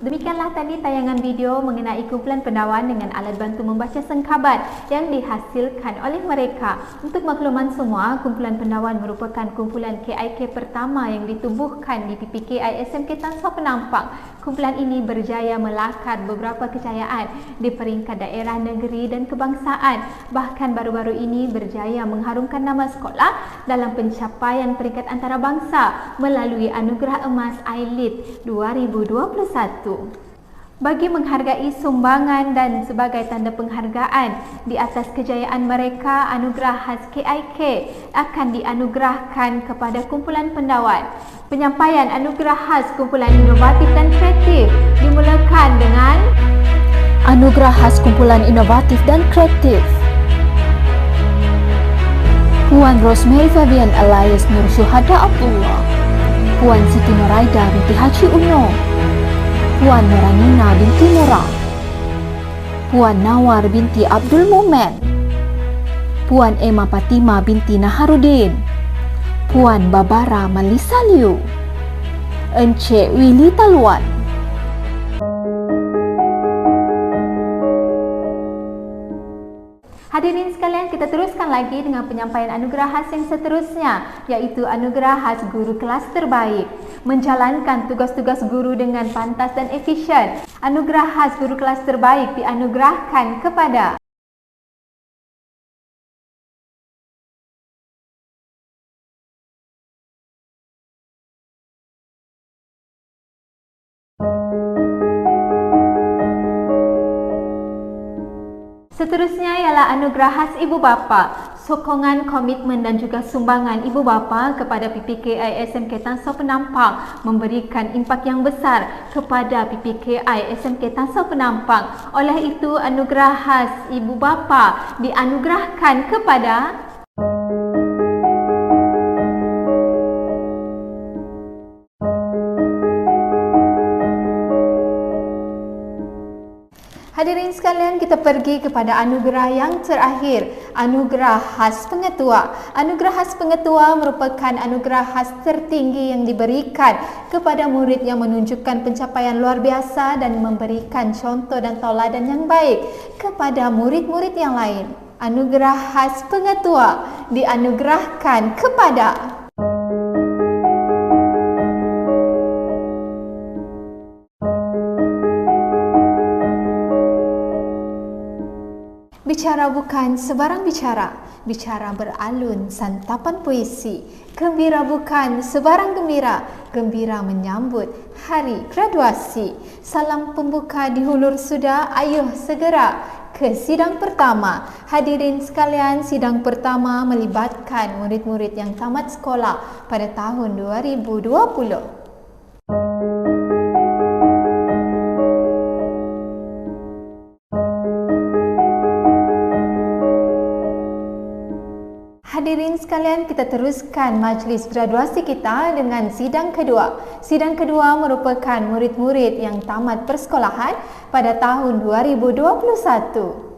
Demikianlah tadi tayangan video mengenai kumpulan pendawan dengan alat bantu membaca sengkaban yang dihasilkan oleh mereka. Untuk makluman semua, kumpulan pendawan merupakan kumpulan KIK pertama yang ditubuhkan di PPKI SMK Tan Sao Penampang. Kumpulan ini berjaya melakar beberapa kejayaan di peringkat daerah, negeri dan kebangsaan. Bahkan baru-baru ini berjaya mengharumkan nama sekolah dalam pencapaian peringkat antarabangsa melalui Anugerah Emas AILIT 2021. Bagi menghargai sumbangan dan sebagai tanda penghargaan di atas kejayaan mereka, anugerah khas KIK akan dianugerahkan kepada kumpulan pendawan. Penyampaian anugerah khas kumpulan inovatif dan kreatif dimulakan dengan Anugerah Khas Kumpulan Inovatif dan Kreatif Puan Rosemary Fabian alias Nur Syuhada Abdullah, Puan Siti Noraida binti Haji Uno, Puan Noranina binti Mura, Puan Nawar binti Abdul Mumen, Puan Emma Fatima binti Naharudin, Puan Babara Malisa Liu, Encik Willy Taluan. Hadirin sekalian, kita teruskan lagi dengan penyampaian anugerah khas yang seterusnya, iaitu anugerah khas guru kelas terbaik. Menjalankan tugas-tugas guru dengan pantas dan efisien, anugerah khas guru kelas terbaik dianugerahkan kepada Seterusnya ialah anugerah khas ibu bapa. Sokongan, komitmen dan juga sumbangan ibu bapa kepada PPKI SMK Tan Sao Penampang memberikan impak yang besar kepada PPKI SMK Tan Sao Penampang. Oleh itu, anugerah khas ibu bapa dianugerahkan kepada Hadirin sekalian, kita pergi kepada anugerah yang terakhir, anugerah khas pengetua. Anugerah khas pengetua merupakan anugerah khas tertinggi yang diberikan kepada murid yang menunjukkan pencapaian luar biasa dan memberikan contoh dan tauladan yang baik kepada murid-murid yang lain. Anugerah khas pengetua dianugerahkan kepada bicara bukan sebarang bicara, bicara beralun santapan puisi. Gembira bukan sebarang gembira, gembira menyambut hari graduasi. Salam pembuka di hulur sudah, ayuh segera ke sidang pertama. Hadirin sekalian, sidang pertama melibatkan murid-murid yang tamat sekolah pada tahun 2020. Hadirin sekalian, kita teruskan majlis graduasi kita dengan sidang kedua. Sidang kedua merupakan murid-murid yang tamat persekolahan pada tahun 2021.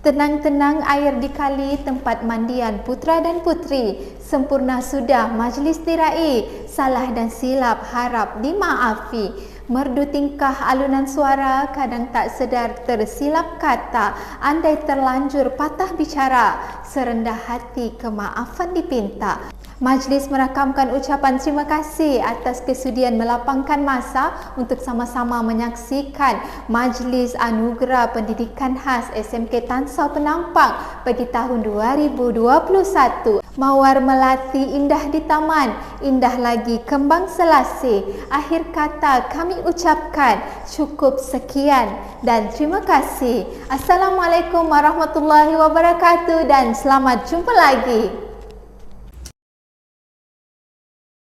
Tenang-tenang air di kali tempat mandian putra dan putri. Sempurna sudah majlis tirai, salah dan silap harap dimaafi. Merdu tingkah alunan suara, kadang tak sedar tersilap kata. Andai terlanjur patah bicara, serendah hati kemaafan dipinta. Majlis merakamkan ucapan terima kasih atas kesudian melapangkan masa untuk sama-sama menyaksikan Majlis Anugerah Pendidikan Khas SMK Tan Sao Penampang bagi tahun 2021. Mawar melati indah di taman, indah lagi kembang selasih. Akhir kata kami ucapkan cukup sekian dan terima kasih. Assalamualaikum warahmatullahi wabarakatuh dan selamat jumpa lagi.